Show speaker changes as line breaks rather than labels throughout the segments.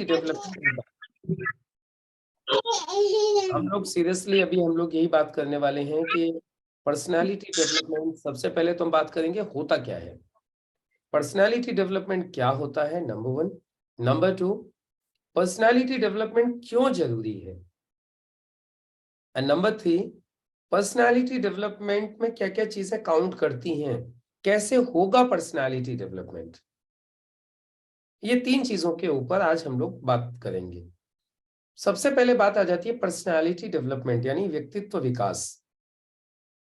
Development, हम लोग seriously अभी हम लोग यही बात करने वाले हैं कि पर्सनालिटी डेवलपमेंट, सबसे पहले तो हम बात करेंगे होता क्या है। पर्सनालिटी डेवलपमेंट क्या होता है, number one. Number two, personality development क्यों जरूरी है। And number three, personality development में क्या क्या चीजें काउंट करती हैं, कैसे होगा पर्सनालिटी डेवलपमेंट। ये तीन चीजों के ऊपर आज हम लोग बात करेंगे। सबसे पहले बात आ जाती है पर्सनालिटी डेवलपमेंट यानी व्यक्तित्व विकास।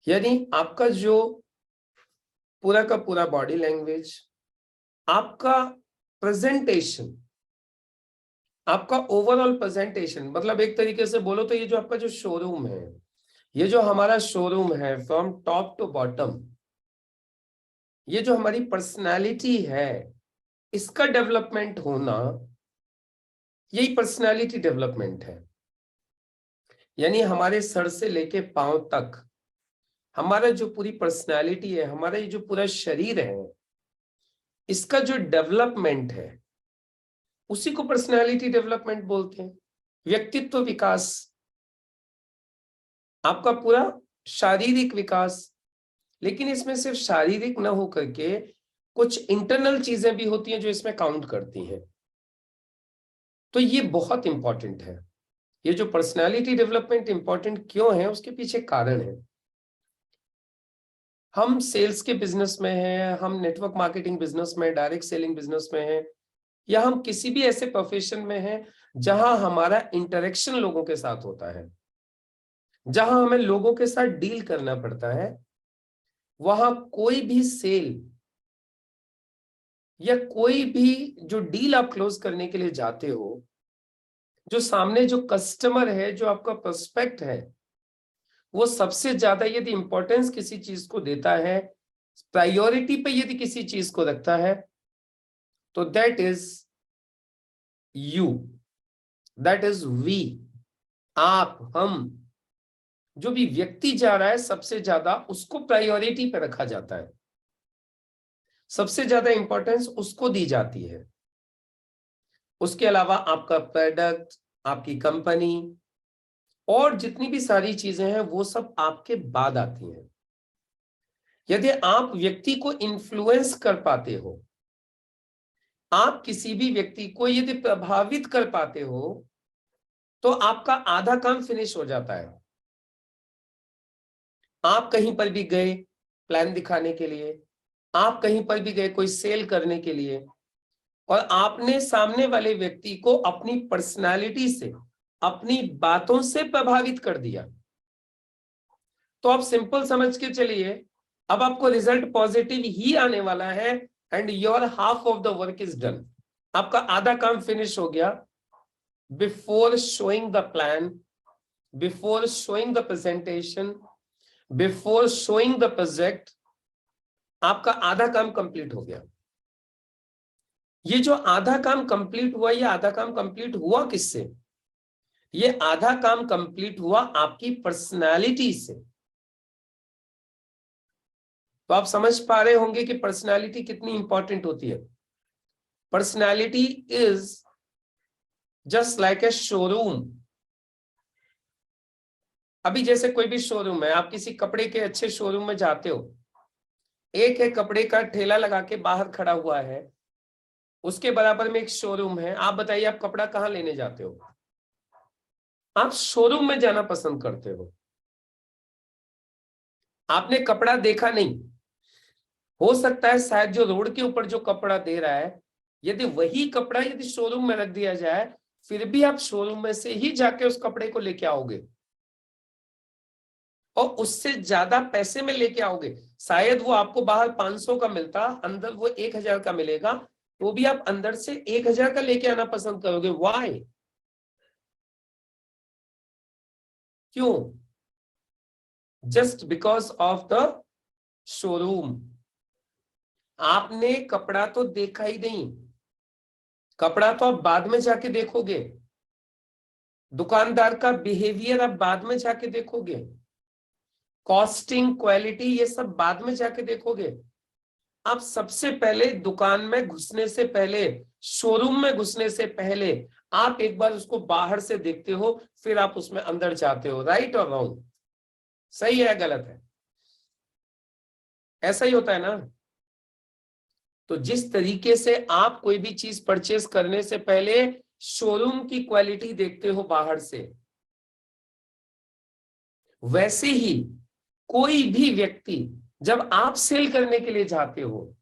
यानी आपका जो पूरा का पूरा बॉडी लैंग्वेज, आपका प्रेजेंटेशन, आपका ओवरऑल प्रेजेंटेशन, मतलब एक तरीके से बोलो तो ये जो आपका जो शोरूम है, ये जो हमारा शोरूम है फ्रॉम टॉप टू बॉटम, ये जो हमारी पर्सनालिटी है, इसका डेवलपमेंट होना, यही पर्सनालिटी डेवलपमेंट है। यानी हमारे सर से लेके पांव तक हमारा जो पूरी पर्सनालिटी है, हमारा ये जो पूरा शरीर है, इसका जो डेवलपमेंट है उसी को पर्सनालिटी डेवलपमेंट बोलते हैं। व्यक्तित्व विकास, आपका पूरा शारीरिक विकास, लेकिन इसमें सिर्फ शारीरिक ना हो करके कुछ इंटरनल चीजें भी होती हैं जो इसमें काउंट करती हैं। तो ये बहुत इंपॉर्टेंट है। ये जो पर्सनालिटी डेवलपमेंट इंपॉर्टेंट क्यों है, उसके पीछे कारण है। हम सेल्स के बिजनेस में हैं, हम नेटवर्क मार्केटिंग बिजनेस में, डायरेक्ट सेलिंग बिजनेस में हैं, या हम किसी भी ऐसे प्रोफेशन में हैं जहां हमारा इंटरेक्शन लोगों के साथ होता है, जहां हमें लोगों के साथ डील करना पड़ता है। वहां कोई भी सेल या कोई भी जो डील आप क्लोज करने के लिए जाते हो, जो सामने जो कस्टमर है, जो आपका प्रोस्पेक्ट है, वो सबसे ज्यादा यदि इंपॉर्टेंस किसी चीज को देता है, प्रायोरिटी पे यदि किसी चीज को रखता है, तो that is you, that is we, आप, हम। जो भी व्यक्ति जा रहा है सबसे ज्यादा उसको प्रायोरिटी पे रखा जाता है, सबसे ज्यादा इंपॉर्टेंस उसको दी जाती है। उसके अलावा आपका प्रोडक्ट, आपकी कंपनी और जितनी भी सारी चीजें हैं वो सब आपके बाद आती हैं। यदि आप व्यक्ति को इन्फ्लुएंस कर पाते हो, आप किसी भी व्यक्ति को यदि प्रभावित कर पाते हो, तो आपका आधा काम फिनिश हो जाता है। आप कहीं पर भी गए प्लान दिखाने के लिए, आप कहीं पर भी गए कोई सेल करने के लिए, और आपने सामने वाले व्यक्ति को अपनी पर्सनालिटी से, अपनी बातों से प्रभावित कर दिया, तो आप सिंपल समझ के चलिए अब आपको रिजल्ट पॉजिटिव ही आने वाला है। And your half of the work is done, आपका आधा काम फिनिश हो गया। Before showing the plan, before showing the presentation, before showing the project, आपका आधा काम कंप्लीट हो गया। ये जो आधा काम कंप्लीट हुआ, ये आधा काम कंप्लीट हुआ किससे? ये आधा काम कंप्लीट हुआ आपकी पर्सनालिटी से। तो आप समझ पा रहे होंगे कि पर्सनालिटी कितनी इंपॉर्टेंट होती है। Personality is just like a showroom. अभी जैसे कोई भी शोरूम है, आप किसी कपड़े के अच्छे शोरूम में जाते हो, एक है कपड़े का ठेला लगा के बाहर खड़ा हुआ है, उसके बराबर में एक शोरूम है। आप बताइए आप कपड़ा कहाँ लेने जाते हो? आप शोरूम में जाना पसंद करते हो। आपने कपड़ा देखा नहीं, हो सकता है शायद जो रोड के ऊपर जो कपड़ा दे रहा है, यदि वही कपड़ा यदि शोरूम में रख दिया जाए, फिर भी आप शोरूम में से ही जाके उस कपड़े को लेके आओगे और उससे ज्यादा पैसे में लेके आओगे। शायद वो आपको बाहर 500 का मिलता, अंदर वो 1000 का मिलेगा, तो भी आप अंदर से 1000 का लेके आना पसंद करोगे। व्हाई? क्यों? Just because of the showroom. आपने कपड़ा तो देखा ही नहीं, कपड़ा तो आप बाद में जाके देखोगे, दुकानदार का बिहेवियर आप बाद में जाके देखोगे, कॉस्टिंग, क्वालिटी, ये सब बाद में जाके देखोगे। आप सबसे पहले दुकान में घुसने से पहले, शोरूम में घुसने से पहले आप एक बार उसको बाहर से देखते हो, फिर आप उसमें अंदर जाते हो। राइट और रॉन्ग? सही है गलत है? ऐसा ही होता है ना? तो जिस तरीके से आप कोई भी चीज परचेस करने से पहले शोरूम की क्वालिटी देखते हो बाहर से, वैसे ही कोई भी व्यक्ति जब आप सेल करने के लिए जाते हो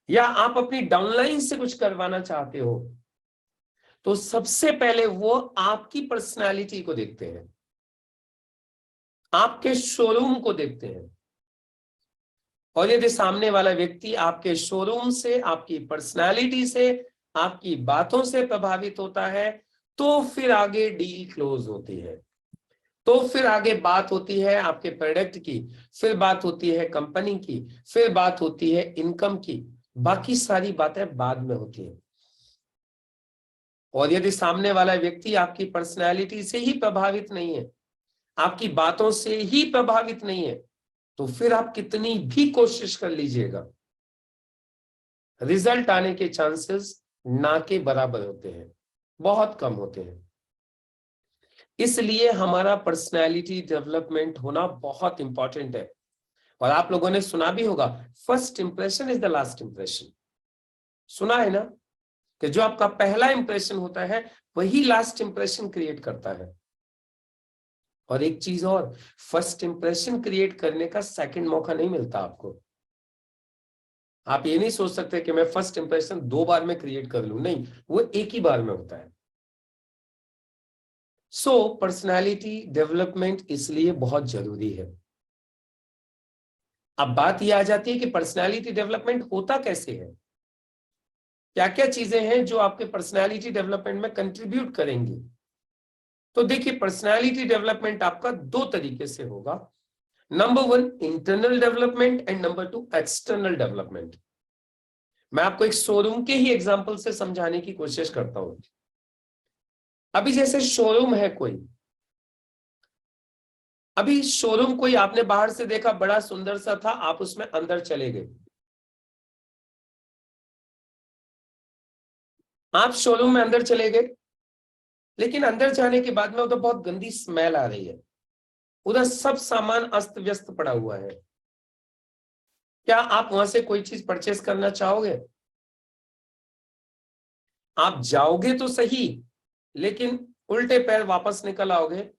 या आप अपनी डाउनलाइन से कुछ करवाना चाहते हो, तो सबसे पहले वो आपकी पर्सनालिटी को देखते हैं, आपके शोरूम को देखते हैं। और यदि सामने वाला व्यक्ति आपके शोरूम से, आपकी पर्सनालिटी से, आपकी बातों से प्रभावित होता है, तो फिर आगे डील क्लोज होती है, तो फिर आगे बात होती है आपके प्रोडक्ट की, फिर बात होती है कंपनी की, फिर बात होती है इनकम की, बाकी सारी बातें बाद में होती हैं। और यदि सामने वाला व्यक्ति आपकी पर्सनैलिटी से ही प्रभावित नहीं है, आपकी बातों से ही प्रभावित नहीं है, तो फिर आप कितनी भी कोशिश कर लीजिएगा, रिजल्ट आने के चांसेस ना के बराबर होते हैं, बहुत कम होते हैं। इसलिए हमारा पर्सनैलिटी डेवलपमेंट होना बहुत इंपॉर्टेंट है। और आप लोगों ने सुना भी होगा, first impression is the last impression. सुना है ना कि जो आपका पहला इंप्रेशन होता है वही लास्ट इंप्रेशन क्रिएट करता है। और एक चीज और, फर्स्ट इंप्रेशन क्रिएट करने का सेकंड मौका नहीं मिलता आपको। आप ये नहीं सोच सकते कि मैं फर्स्ट इंप्रेशन 2 बार में क्रिएट कर लूं, नहीं, वो एक ही बार में होता है। सो पर्सनालिटी डेवलपमेंट इसलिए बहुत जरूरी है। अब बात यह आ जाती है कि पर्सनालिटी डेवलपमेंट होता कैसे है, क्या क्या चीजें हैं जो आपके पर्सनालिटी डेवलपमेंट में कंट्रीब्यूट करेंगी। तो देखिए, पर्सनालिटी डेवलपमेंट आपका 2 तरीके से होगा। Number 1 internal development and number 2 external development. मैं आपको एक शोरूम के ही एग्जांपल से समझाने की कोशिश करता हूं। अभी जैसे शोरूम है कोई, अभी शोरूम कोई आपने बाहर से देखा, बड़ा सुंदर सा था, आप उसमें अंदर चले गए। आप शोरूम में अंदर चले गए, लेकिन अंदर जाने के बाद में उधर बहुत गंदी स्मेल आ रही है, उधर सब सामान अस्त व्यस्त पड़ा हुआ है। क्या आप वहां से कोई चीज परचेस करना चाहोगे? आप जाओगे तो सही, लेकिन उल्टे पैर वापस निकल आओगे,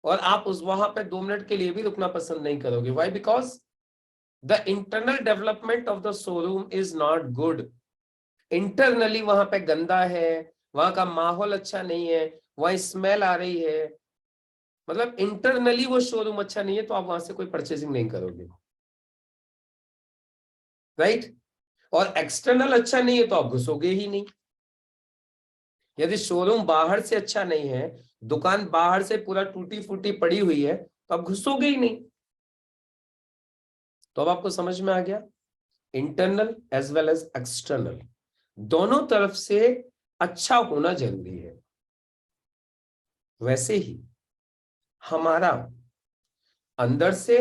और आप उस वहां पे 2 मिनट के लिए भी रुकना पसंद नहीं करोगे। Why? Because the internal development of the showroom is not good. Internally वहां पे गंदा है, वहां का माहौल अच्छा नहीं है, वहां स्मेल आ रही है, मतलब इंटरनली वो शोरूम अच्छा नहीं है, तो आप वहां से कोई परचेसिंग नहीं करोगे। राइट? और एक्सटर्नल अच्छा नहीं है तो आप घुसोगे ही नहीं। यदि शोरूम बाहर से अच्छा नहीं है, दुकान बाहर से पूरा टूटी फूटी पड़ी हुई है, तो आप घुसोगे ही नहीं। तो अब आपको समझ में आ गया, internal as well as external दोनों तरफ से अच्छा होना जरूरी है। वैसे ही हमारा अंदर से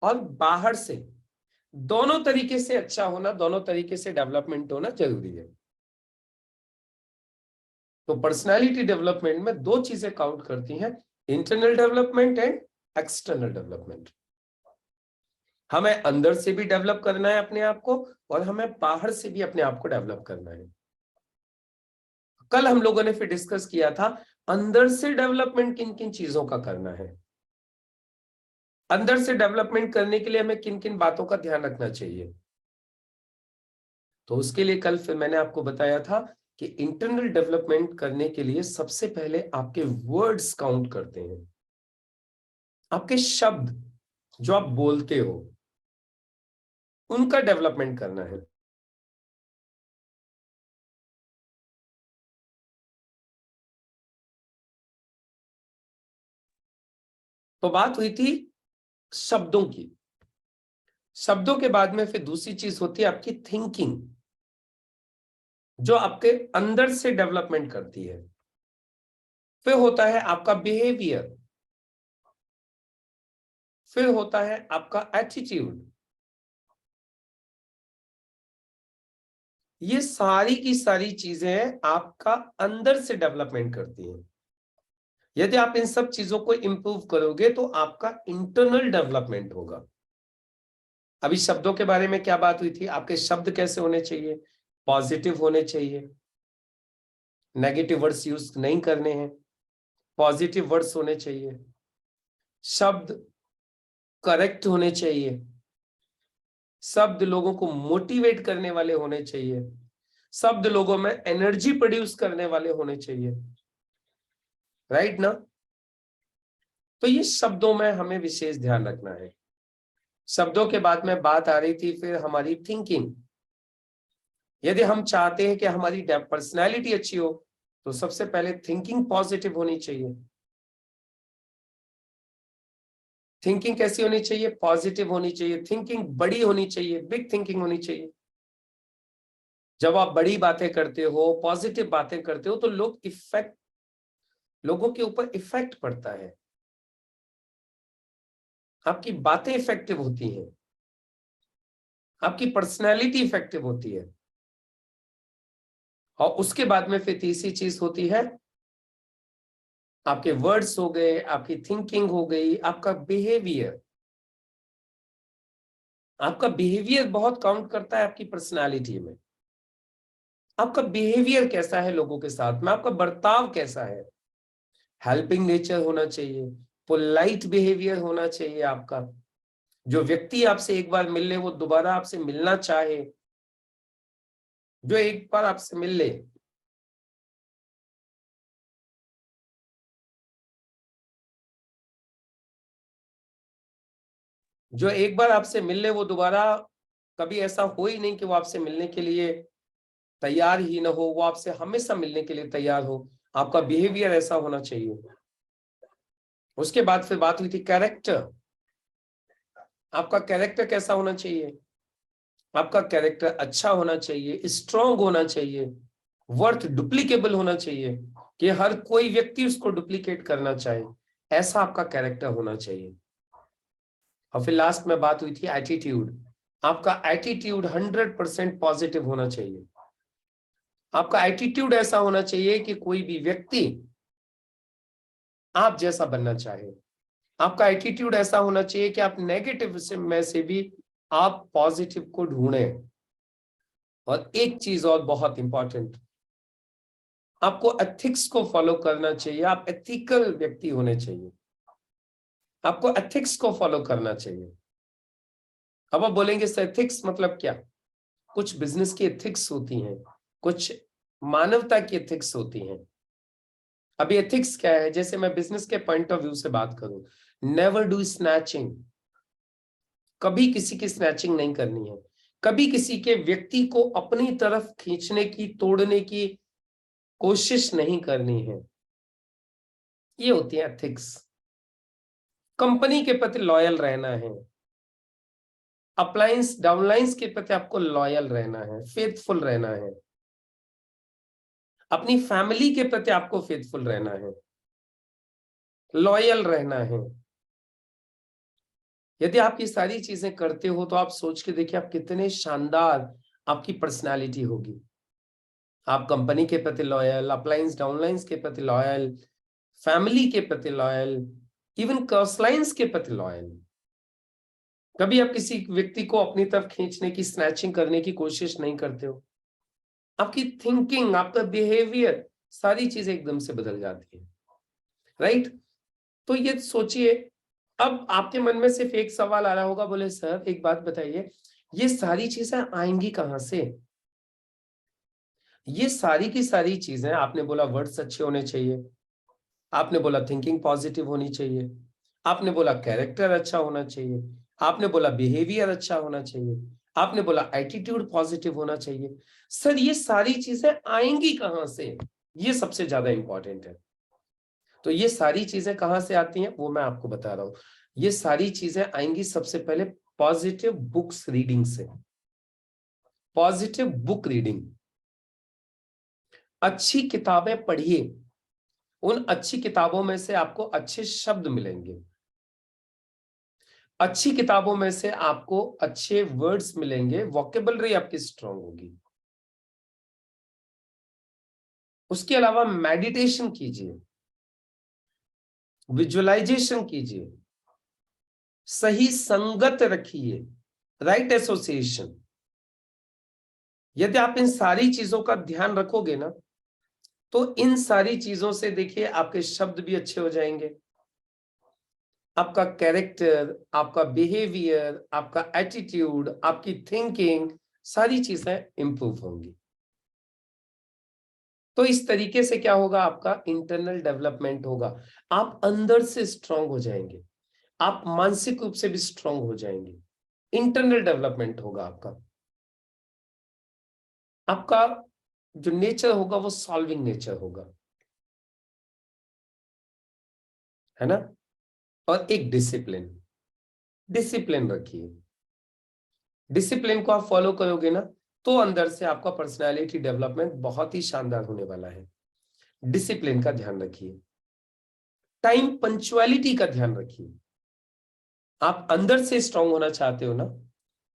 और बाहर से दोनों तरीके से अच्छा होना, दोनों तरीके से डेवलपमेंट होना जरूरी है। तो पर्सनालिटी डेवलपमेंट में 2 चीजें काउंट करती हैं, internal development and external development. हमें अंदर से भी डेवलप करना है अपने आप को, और हमें बाहर से भी अपने आप को डेवलप करना है। कल हम लोगों ने फिर डिस्कस किया था, अंदर से डेवलपमेंट किन किन चीजों का करना है, अंदर से डेवलपमेंट करने के लिए हमें किन किन बातों का ध्यान रखना चाहिए। तो उसके लिए कल फिर मैंने आपको बताया था कि इंटरनल डेवलपमेंट करने के लिए सबसे पहले आपके वर्ड्स काउंट करते हैं, आपके शब्द जो आप बोलते हो उनका डेवलपमेंट करना है। तो बात हुई थी शब्दों की। शब्दों के बाद में फिर दूसरी चीज होती है आपकी थिंकिंग, जो आपके अंदर से डेवलपमेंट करती है। फिर होता है आपका बिहेवियर, फिर होता है आपका एटीट्यूड, ये सारी की सारी चीजें आपका अंदर से डेवलपमेंट करती हैं। यदि आप इन सब चीजों को इंप्रूव करोगे तो आपका इंटरनल डेवलपमेंट होगा। अभी शब्दों के बारे में क्या बात हुई थी, आपके शब्द कैसे होने चाहिए, पॉजिटिव होने चाहिए, नेगेटिव वर्ड्स यूज नहीं करने हैं, पॉजिटिव वर्ड्स होने चाहिए, शब्द करेक्ट होने चाहिए, शब्द लोगों को मोटिवेट करने वाले होने चाहिए, शब्द लोगों में एनर्जी प्रोड्यूस करने वाले होने चाहिए, राइट ना। तो ये शब्दों में हमें विशेष ध्यान रखना है। शब्दों के बाद में बात आ रही थी फिर हमारी थिंकिंग। यदि हम चाहते हैं कि हमारी पर्सनैलिटी अच्छी हो तो सबसे पहले थिंकिंग पॉजिटिव होनी चाहिए। थिंकिंग कैसी होनी चाहिए, पॉजिटिव होनी चाहिए। थिंकिंग बड़ी होनी चाहिए, बिग थिंकिंग होनी चाहिए। जब आप बड़ी बातें करते हो, पॉजिटिव बातें करते हो तो लोगों के ऊपर इफेक्ट पड़ता है, आपकी बातें इफेक्टिव होती हैं, आपकी पर्सनैलिटी इफेक्टिव होती है। और उसके बाद में फिर तीसरी चीज होती है, आपके वर्ड्स हो गए, आपकी थिंकिंग हो गई, आपका बिहेवियर। आपका बिहेवियर बहुत काउंट करता है आपकी पर्सनालिटी में। आपका बिहेवियर कैसा है लोगों के साथ में, आपका बर्ताव कैसा है, हेल्पिंग नेचर होना चाहिए, पोलाइट बिहेवियर होना चाहिए आपका। जो व्यक्ति आपसे एक बार मिल ले वो दोबारा आपसे मिलना चाहे, जो एक बार आपसे मिल ले जो एक बार आपसे मिल ले वो दोबारा कभी ऐसा हो ही नहीं कि वो आपसे मिलने के लिए तैयार ही ना हो, वो आपसे हमेशा मिलने के लिए तैयार हो। आपका बिहेवियर ऐसा होना चाहिए। उसके बाद फिर बात हुई थी कैरेक्टर। आपका कैरेक्टर कैसा होना चाहिए, आपका कैरेक्टर अच्छा होना चाहिए, स्ट्रांग होना चाहिए, वर्थ डुप्लीकेबल होना चाहिए कि हर कोई व्यक्ति उसको डुप्लीकेट करना चाहे, ऐसा आपका कैरेक्टर होना चाहिए। और फिर लास्ट में बात हुई थी एटीट्यूड। आपका एटीट्यूड 100% पॉजिटिव होना चाहिए। आपका एटीट्यूड ऐसा होना चाहिए कि कोई भी व्यक्ति आप जैसा बनना चाहे। आपका एटीट्यूड ऐसा होना चाहिए कि आप नेगेटिव में से भी आप पॉजिटिव को ढूंढें। और एक चीज और बहुत इंपॉर्टेंट, आपको एथिक्स को फॉलो करना चाहिए। आप एथिकल व्यक्ति होने चाहिए, आपको एथिक्स को फॉलो करना चाहिए। अब आप बोलेंगे सर एथिक्स मतलब क्या, कुछ बिजनेस की एथिक्स होती हैं, कुछ मानवता की एथिक्स होती हैं। अभी एथिक्स क्या है, जैसे मैं बिजनेस के पॉइंट ऑफ व्यू से बात करूं, नेवर डू स्नैचिंग। कभी किसी की स्नैचिंग नहीं करनी है, कभी किसी के व्यक्ति को अपनी तरफ खींचने की, तोड़ने की कोशिश नहीं करनी है। ये होती है एथिक्स। कंपनी के प्रति लॉयल रहना है, अपलायंस डाउनलाइंस के प्रति आपको लॉयल रहना है, फेथफुल रहना है, अपनी फैमिली के प्रति आपको फेथफुल रहना है, लॉयल रहना है। यदि आप ये सारी चीजें करते हो तो आप सोच के देखिए आप कितने शानदार आपकी पर्सनालिटी होगी। आप कंपनी के प्रति लॉयल, अपलायंस डाउनलाइंस के प्रति लॉयल, फैमिली के प्रति लॉयल, इवन कर्सलाइंस के प्रति लॉयल। कभी आप किसी व्यक्ति को अपनी तरफ खींचने की, स्नैचिंग करने की कोशिश नहीं करते हो। आपकी थिंकिंग, आपका बिहेवियर, सारी चीजें एकदम से बदल जाती है, राइट। तो ये सोचिए, अब आपके मन में सिर्फ एक सवाल आ रहा होगा, बोले सर एक बात बताइए, ये सारी चीजें आएंगी कहां से। ये सारी की सारी चीजें, आपने बोला वर्ड्स अच्छे होने चाहिए, आपने बोला थिंकिंग पॉजिटिव होनी चाहिए, आपने बोला कैरेक्टर अच्छा होना चाहिए, आपने बोला बिहेवियर अच्छा होना चाहिए, आपने बोला एटीट्यूड पॉजिटिव होना चाहिए। सर ये सारी चीजें आएंगी कहां से, ये सबसे ज्यादा इंपॉर्टेंट है। तो ये सारी चीजें कहां से आती हैं वो मैं आपको बता रहा हूं। ये सारी चीजें आएंगी सबसे पहले पॉजिटिव बुक्स रीडिंग से। पॉजिटिव बुक रीडिंग, अच्छी किताबें पढ़िए, उन अच्छी किताबों में से आपको अच्छे शब्द मिलेंगे, अच्छी किताबों में से आपको अच्छे वर्ड्स मिलेंगे, वोकेबलरी आपकी स्ट्रांग होगी। उसके अलावा मेडिटेशन कीजिए, विजुअलाइजेशन कीजिए, सही संगत रखिए, राइट एसोसिएशन। यदि आप इन सारी चीजों का ध्यान रखोगे ना, तो इन सारी चीजों से देखिए आपके शब्द भी अच्छे हो जाएंगे, आपका कैरेक्टर, आपका बिहेवियर, आपका एटीट्यूड, आपकी थिंकिंग, सारी चीजें इंप्रूव होंगी। तो इस तरीके से क्या होगा, आपका इंटरनल डेवलपमेंट होगा, आप अंदर से स्ट्रांग हो जाएंगे, आप मानसिक रूप से भी स्ट्रांग हो जाएंगे, इंटरनल डेवलपमेंट होगा आपका। आपका जो नेचर होगा वो सॉल्विंग नेचर होगा, है ना। और एक डिसिप्लिन, डिसिप्लिन रखिए, डिसिप्लिन को आप फॉलो करोगे ना, तो अंदर से आपका पर्सनालिटी डेवलपमेंट बहुत ही शानदार होने वाला है। डिसिप्लिन का ध्यान रखिए, टाइम पंक्चुअलिटी का ध्यान रखिए। आप अंदर से स्ट्रांग होना चाहते हो ना,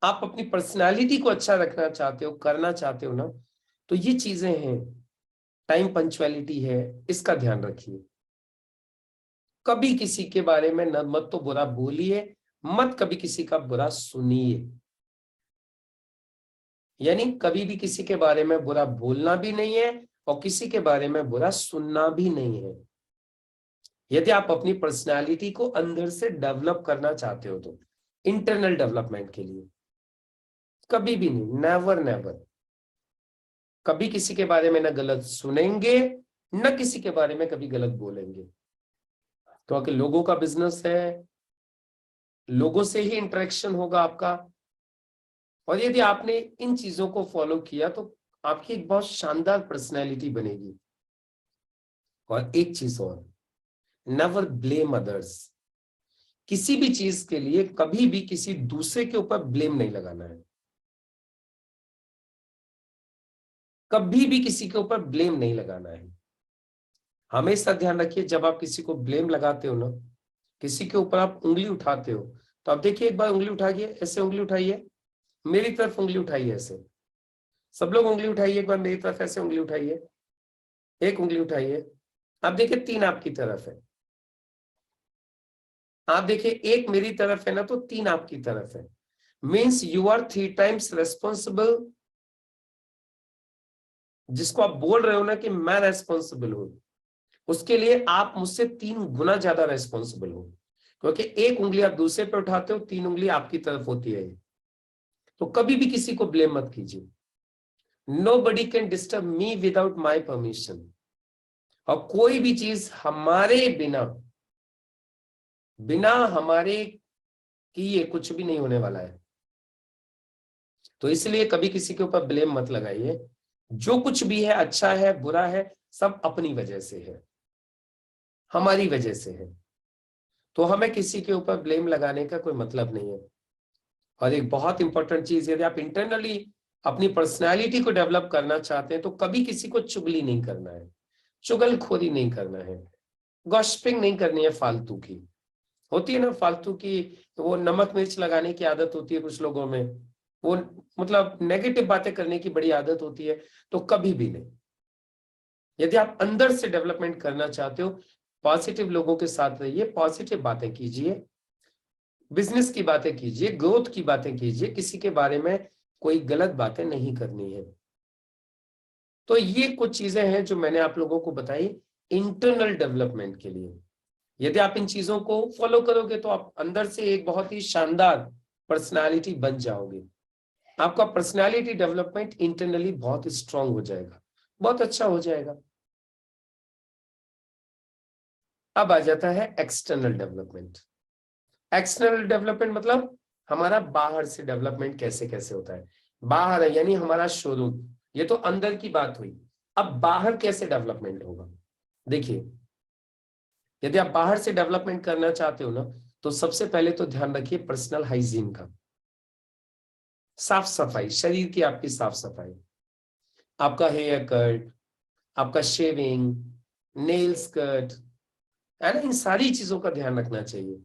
आप अपनी पर्सनालिटी को अच्छा रखना चाहते हो, करना चाहते हो ना, तो ये चीजें हैं, टाइम पंक्चुअलिटी है, इसका ध्यान रखिए। कभी किसी के बारे में न मत तो बुरा बोलिए, मत कभी किसी का बुरा सुनिए, यानी कभी भी किसी के बारे में बुरा बोलना भी नहीं है और किसी के बारे में बुरा सुनना भी नहीं है। यदि आप अपनी पर्सनालिटी को अंदर से डेवलप करना चाहते हो तो इंटरनल डेवलपमेंट के लिए कभी भी नहीं, नेवर नेवर, कभी किसी के बारे में न गलत सुनेंगे, न किसी के बारे में कभी गलत बोलेंगे, क्योंकि लोगों का बिजनेस है, लोगों से ही इंटरेक्शन होगा आपका। और यदि आपने इन चीजों को फॉलो किया तो आपकी एक बहुत शानदार पर्सनैलिटी बनेगी। और एक चीज और, नेवर ब्लेम अदर्स, किसी भी चीज के लिए कभी भी किसी दूसरे के ऊपर ब्लेम नहीं लगाना है, कभी भी किसी के ऊपर ब्लेम नहीं लगाना है। हमेशा ध्यान रखिए, जब आप किसी को ब्लेम लगाते हो ना, किसी के ऊपर आप उंगली उठाते हो, तो आप देखिए एक बार उंगली उठाइए, ऐसे उंगली उठाइए, मेरी तरफ उंगली उठाइए, ऐसे सब लोग उंगली उठाइए, एक बार मेरी तरफ ऐसे उंगली उठाइए, एक उंगली उठाइए, आप देखिए 3 आपकी तरफ है, आप देखिए एक मेरी तरफ है ना, तो 3 आपकी तरफ है, means you are 3 times responsible. जिसको आप बोल रहे हो ना कि मैं रेस्पॉन्सिबल हूं, उसके लिए आप मुझसे 3 गुना ज्यादा रेस्पॉन्सिबल हो, क्योंकि एक उंगली आप दूसरे पे उठाते हो, 3 उंगली आपकी तरफ होती है। तो कभी भी किसी को ब्लेम मत कीजिए। Nobody can disturb me without my permission। और कोई भी चीज हमारे बिना, बिना हमारे किए कुछ भी नहीं होने वाला है। तो इसलिए कभी किसी के ऊपर ब्लेम मत लगाइए। जो कुछ भी है, अच्छा है बुरा है, सब अपनी वजह से है, हमारी वजह से है। तो हमें किसी के ऊपर ब्लेम लगाने का कोई मतलब नहीं है। और एक बहुत इंपॉर्टेंट चीज, यदि आप इंटरनली अपनी पर्सनैलिटी को डेवलप करना चाहते हैं तो कभी किसी को चुगली नहीं करना है, चुगलखोरी नहीं करना है, गॉसिपिंग नहीं करनी है फालतू की। होती है ना फालतू की, तो वो नमक मिर्च लगाने की आदत होती है कुछ लोगों में, वो मतलब नेगेटिव बातें करने की बड़ी आदत होती है, तो कभी भी नहीं। यदि आप अंदर से डेवलपमेंट करना चाहते हो, पॉजिटिव लोगों के साथ रहिए, पॉजिटिव बातें कीजिए, बिजनेस की बातें कीजिए, ग्रोथ की बातें कीजिए, किसी के बारे में कोई गलत बातें नहीं करनी है। तो ये कुछ चीजें हैं जो मैंने आप लोगों को बताई इंटरनल डेवलपमेंट के लिए। यदि आप इन चीजों को फॉलो करोगे तो आप अंदर से एक बहुत ही शानदार पर्सनालिटी बन जाओगे। आपका पर्सनालिटी डेवलपमेंट इंटरनली बहुत स्ट्रांग हो जाएगा, बहुत अच्छा हो जाएगा। अब आ जाता है एक्सटर्नल डेवलपमेंट। एक्सटर्नल डेवलपमेंट मतलब हमारा बाहर से डेवलपमेंट कैसे कैसे होता है। बाहर है यानी हमारा शोरूम, ये तो अंदर की बात हुई। अब बाहर कैसे डेवलपमेंट होगा, देखिए यदि आप बाहर से डेवलपमेंट करना चाहते हो ना, तो सबसे पहले तो ध्यान रखिए पर्सनल हाइजीन का, साफ सफाई, शरीर की आपकी साफ सफाई, आपका हेयर कट, आपका शेविंग, नेल्स कट, है ना, इन सारी चीजों का ध्यान रखना चाहिए।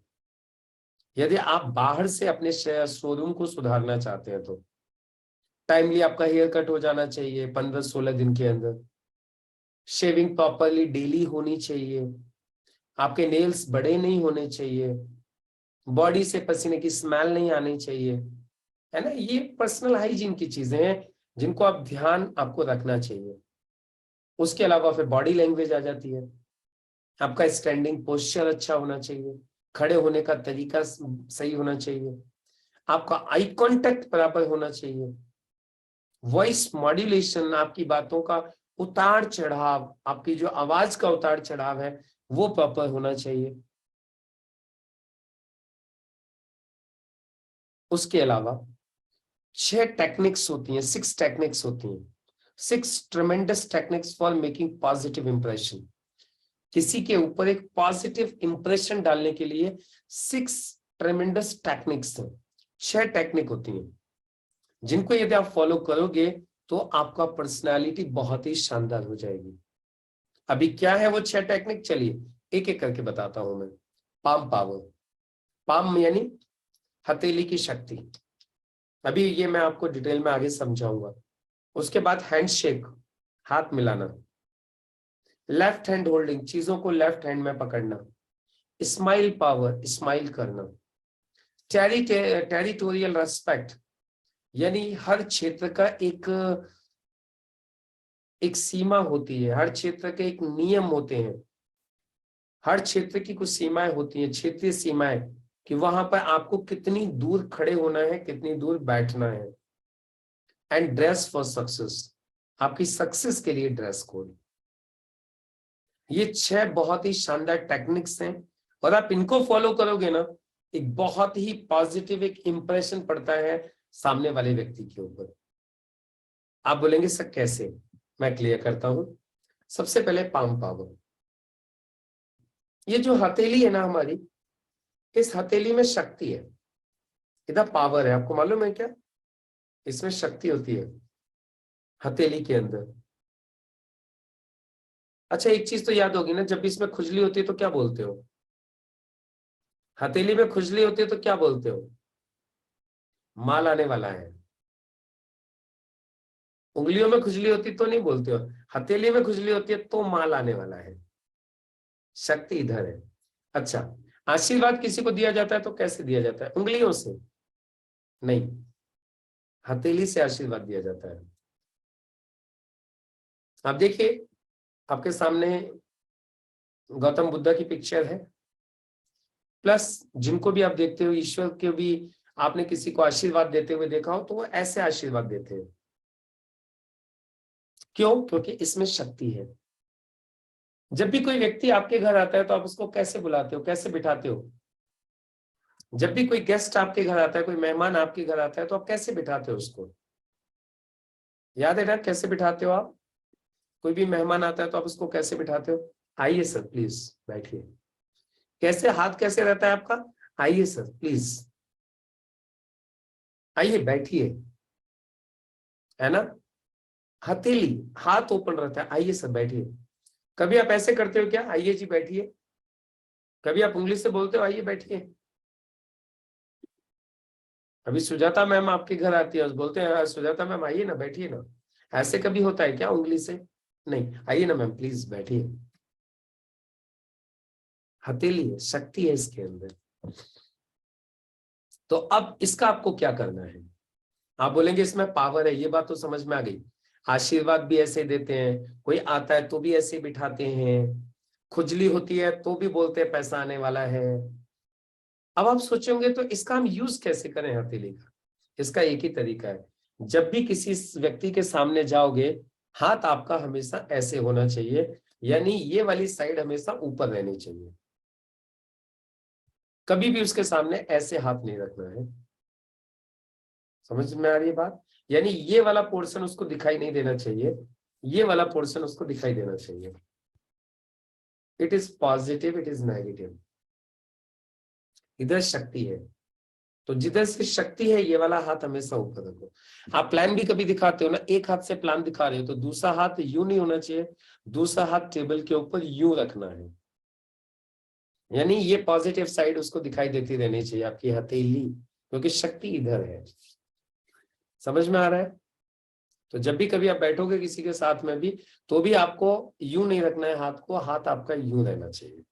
यदि आप बाहर से अपने शोरूम को सुधारना चाहते हैं तो टाइमली आपका हेयर कट हो जाना चाहिए 15-16 दिन के अंदर, शेविंग प्रॉपरली डेली होनी चाहिए, आपके नेल्स बड़े नहीं होने चाहिए, बॉडी से पसीने की स्मेल नहीं आनी चाहिए, है ना। ये पर्सनल हाइजीन की चीजें हैं जिनको आप ध्यान आपको रखना चाहिए। उसके अलावा फिर बॉडी लैंग्वेज आ जाती है। आपका स्टैंडिंग पोस्चर अच्छा होना चाहिए, खड़े होने का तरीका सही होना चाहिए, आपका आई कांटेक्ट बराबर होना चाहिए, वॉइस मॉड्यूलेशन, आपकी बातों का उतार चढ़ाव, आपकी जो आवाज का उतार चढ़ाव है वो प्रॉपर होना चाहिए। उसके अलावा 6 टेक्निक्स होती हैं, 6 टेक्निक्स होती हैं, 6 ट्रेमेंडस techniques for making positive impression. किसी के ऊपर एक पॉजिटिव इंप्रेशन डालने के लिए 6 ट्रेमेंडस टेक्निक्स हैं, 6 टेक्निक होती हैं, जिनको यदि आप फॉलो करोगे तो आपका पर्सनालिटी बहुत ही शानदार हो जाएगी। अभी क्या है वो 6 टेक्निक, चलिए एक एक करके बताता हूं मैं। पाम पावर, पाम यानी हथेली की शक्ति, अभी ये मैं आपको डिटेल में आगे समझाऊंगा। उसके बाद हैंडशेक, हाथ मिलाना, लेफ्ट हैंड होल्डिंग, चीजों को लेफ्ट हैंड में पकड़ना, स्माइल पावर, स्माइल करना, टेरिटोरियल रेस्पेक्ट, यानी हर क्षेत्र का एक सीमा होती है, हर क्षेत्र के एक नियम होते हैं, हर क्षेत्र की कुछ सीमाएं होती हैं, क्षेत्रीय सीमाएं, कि वहां पर आपको कितनी दूर खड़े होना है, कितनी दूर बैठना है। एंड ड्रेस फॉर सक्सेस, आपकी सक्सेस के लिए ड्रेस कोड। ये 6 बहुत ही शानदार टेक्निक्स हैं और आप इनको फॉलो करोगे ना, एक बहुत ही पॉजिटिव एक इंप्रेशन पड़ता है सामने वाले व्यक्ति के ऊपर। आप बोलेंगे सर कैसे, मैं क्लियर करता हूं। सबसे पहले पाम पावर, ये जो हथेली है ना हमारी, इस हथेली में शक्ति है, इधर पावर है, आपको मालूम है क्या, इसमें शक्ति होती है हथेली के अंदर। अच्छा एक चीज तो याद होगी ना, जब भी इसमें खुजली होती है तो क्या बोलते हो, हथेली में खुजली होती है तो क्या बोलते हो, माल आने वाला है। उंगलियों में खुजली होती तो नहीं बोलते हो, हथेली में खुजली होती है तो माल आने वाला है, शक्ति इधर है। अच्छा, आशीर्वाद किसी को दिया जाता है तो कैसे दिया जाता है, उंगलियों से नहीं, हथेली से आशीर्वाद दिया जाता है। आप देखिए, आपके सामने गौतम बुद्धा की पिक्चर है, प्लस जिनको भी आप देखते हो, ईश्वर के भी आपने किसी को आशीर्वाद देते हुए देखा हो तो वो ऐसे आशीर्वाद देते हैं। क्यों, क्योंकि इसमें शक्ति है। जब भी कोई व्यक्ति आपके घर आता है तो आप उसको कैसे बुलाते हो, कैसे बिठाते हो, जब भी कोई गेस्ट आपके घर आता है, कोई मेहमान आपके घर आता है तो आप कैसे बिठाते हो उसको, याद है ना, कैसे बिठाते हो आप, कोई भी मेहमान आता है तो आप उसको कैसे बिठाते हो, आइए सर प्लीज बैठिए, कैसे हाथ कैसे रहता है आपका, आइए सर प्लीज, आइए बैठिए, है ना, हथेली, हाथ ओपन रहता है, आइए सर बैठिए। कभी आप ऐसे करते हो क्या, आइए जी बैठिए, कभी आप उंगली से बोलते हो आइए बैठिए, अभी सुजाता मैम आपके घर आती है और बोलते हैं सुजाता मैम आइए ना बैठिए ना, ऐसे कभी होता है क्या उंगली से, नहीं, आइए ना मैम प्लीज बैठिए। हथेली है, शक्ति है इसके अंदर। तो अब इसका आपको क्या करना है, आप बोलेंगे इसमें पावर है, ये बात तो समझ में आ गई। आशीर्वाद भी ऐसे देते हैं, कोई आता है तो भी ऐसे बिठाते हैं, खुजली होती है तो भी बोलते हैं पैसा आने वाला है। अब आप सोचोगे तो इसका हम यूज कैसे करें हथेली का, इसका एक ही तरीका है, जब भी किसी व्यक्ति के सामने जाओगे, हाथ आपका हमेशा ऐसे होना चाहिए, यानी ये वाली साइड हमेशा ऊपर रहनी चाहिए, कभी भी उसके सामने ऐसे हाथ नहीं रखना है। समझ में आ रही है बात, यानी ये वाला पोर्शन उसको दिखाई नहीं देना चाहिए, ये वाला पोर्शन उसको दिखाई देना चाहिए। It is positive, it is negative, इधर शक्ति है, तो जिधर से शक्ति है ये वाला हाथ हमेशा ऊपर रखो। आप प्लान भी कभी दिखाते हो ना, एक हाथ से प्लान दिखा रहे हो तो दूसरा हाथ यूं नहीं होना चाहिए, दूसरा हाथ टेबल के ऊपर यूं रखना है, यानी ये पॉजिटिव साइड उसको दिखाई देती रहनी चाहिए आपकी हथेली, क्योंकि शक्ति इधर है। समझ में आ रहा है, तो जब भी कभी आप बैठोगे किसी के साथ में भी, तो भी आपको यूं नहीं रखना है हाथ को, हाथ आपका यूं रहना चाहिए,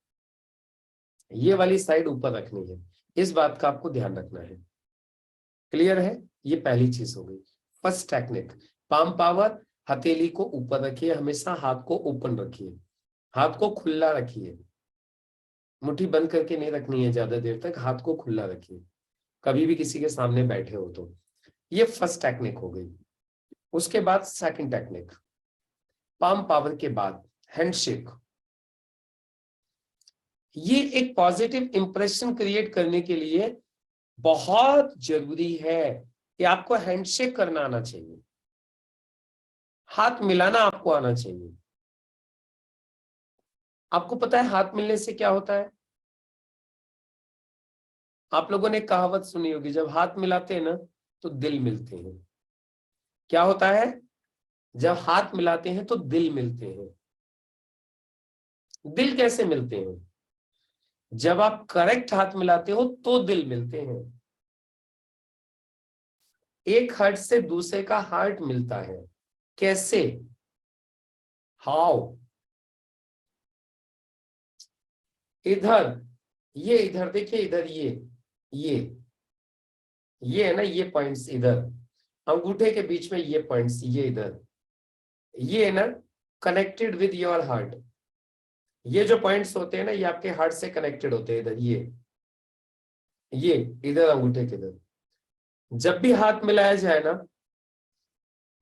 ये वाली साइड ऊपर रखनी है, इस बात का आपको ध्यान रखना है। क्लियर है? ये पहली चीज हो गई। फर्स्ट टेक्निक, पाम पावर, हथेली को ऊपर रखिए, हमेशा हाथ को ओपन रखिए, हाथ को खुला रखिए, मुट्ठी बंद करके नहीं रखनी है ज्यादा देर तक, हाथ को खुला रखिए कभी भी किसी के सामने बैठे हो तो। ये फर्स्ट टेक्निक हो गई। उसके बाद सेकंड टेक्निक, पाम पावर के बाद हैंडशेक। ये एक पॉजिटिव इंप्रेशन क्रिएट करने के लिए बहुत जरूरी है कि आपको हैंडशेक करना आना चाहिए, हाथ मिलाना आपको आना चाहिए। आपको पता है हाथ मिलने से क्या होता है? आप लोगों ने कहावत सुनी होगी, जब हाथ मिलाते हैं ना तो दिल मिलते हैं। क्या होता है? जब हाथ मिलाते हैं तो दिल मिलते हैं। दिल कैसे मिलते हैं? जब आप करेक्ट हाथ मिलाते हो तो दिल मिलते हैं। एक हार्ट से दूसरे का हार्ट मिलता है। कैसे? हाउ? इधर, ये इधर देखिए, इधर ये है ना, ये पॉइंट्स इधर, अंगूठे के बीच में ये पॉइंट्स, ये इधर, ये है ना कनेक्टेड विद योर हार्ट। ये जो पॉइंट्स होते हैं ना, ये आपके हार्ट से कनेक्टेड होते हैं इधर, ये इधर अंगूठे के इधर। जब भी हाथ मिलाया जाए ना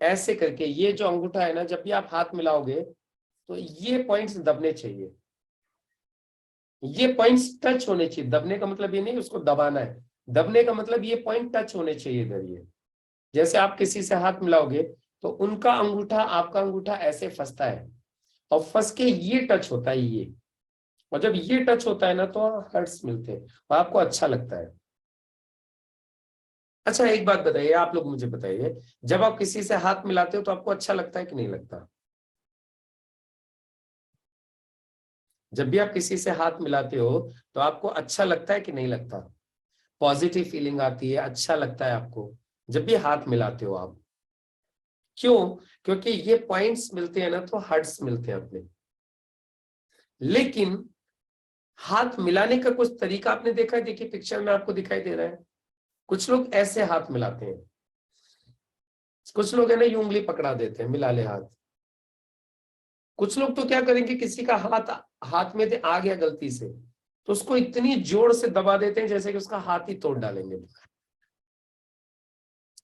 ऐसे करके, ये जो अंगूठा है ना, जब भी आप हाथ मिलाओगे तो ये पॉइंट्स दबने चाहिए, ये पॉइंट्स टच होने चाहिए। दबने का मतलब ये नहीं उसको दबाना है, दबने का मतलब ये पॉइंट टच होने चाहिए इधर। ये जैसे आप किसी से हाथ मिलाओगे तो उनका अंगूठा आपका अंगूठा ऐसे फंसता है, और फंस के ये टच होता है ये, और जब ये टच होता है ना तो हर्ट्स मिलते हैं और आपको अच्छा लगता है। अच्छा एक बात बताइए, आप लोग मुझे बताइए, जब आप किसी से हाथ मिलाते हो तो आपको अच्छा लगता है कि नहीं लगता? जब भी आप किसी से हाथ मिलाते हो तो आपको अच्छा लगता है कि नहीं लगता? पॉजिटिव फीलिंग आती है, अच्छा लगता है आपको जब भी हाथ मिलाते हो आप। क्यों? क्योंकि ये पॉइंट्स मिलते हैं ना तो हार्ट्स मिलते हैं अपने। लेकिन हाथ मिलाने का कुछ तरीका आपने देखा है? देखिए पिक्चर में आपको दिखाई दे रहा है, कुछ लोग ऐसे हाथ मिलाते हैं, कुछ लोग है ना यूं उंगली पकड़ा देते हैं, मिला ले हाथ। कुछ लोग तो क्या करेंगे, किसी का हाथ हाथ में आ गया गलती से तो उसको इतनी जोर से दबा देते हैं जैसे कि उसका हाथ ही तोड़ डालेंगे।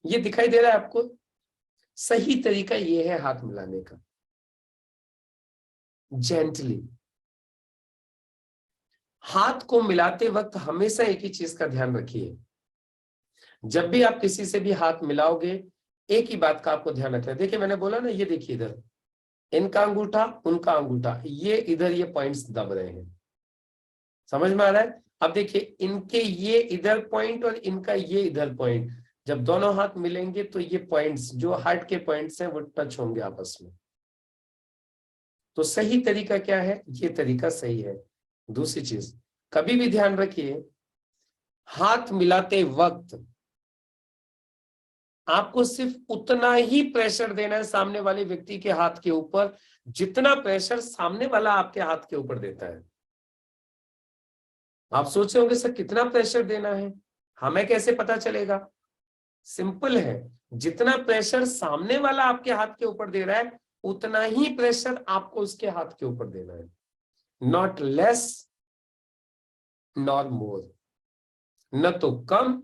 ये दिखाई दे रहा है आपको? सही तरीका ये है हाथ मिलाने का, जेंटली। हाथ को मिलाते वक्त हमेशा एक ही चीज का ध्यान रखिए, जब भी आप किसी से भी हाथ मिलाओगे एक ही बात का आपको ध्यान रखना है। देखिए मैंने बोला ना, ये देखिए इधर इनका अंगूठा उनका अंगूठा, ये इधर ये पॉइंट्स दब रहे हैं, समझ में आ रहा है? अब देखिए इनके ये इधर पॉइंट और इनका ये इधर पॉइंट, जब दोनों हाथ मिलेंगे तो ये पॉइंट्स जो हार्ट के पॉइंट्स हैं वो टच होंगे आपस में। तो सही तरीका क्या है? ये तरीका सही है। दूसरी चीज, कभी भी ध्यान रखिए, हाथ मिलाते वक्त आपको सिर्फ उतना ही प्रेशर देना है सामने वाले व्यक्ति के हाथ के ऊपर जितना प्रेशर सामने वाला आपके हाथ के ऊपर देता है। आप सोच रहे होंगे सर कितना प्रेशर देना है, हमें कैसे पता चलेगा? सिंपल है, जितना प्रेशर सामने वाला आपके हाथ के ऊपर दे रहा है उतना ही प्रेशर आपको उसके हाथ के ऊपर देना है, नॉट लेस नॉट मोर, न तो कम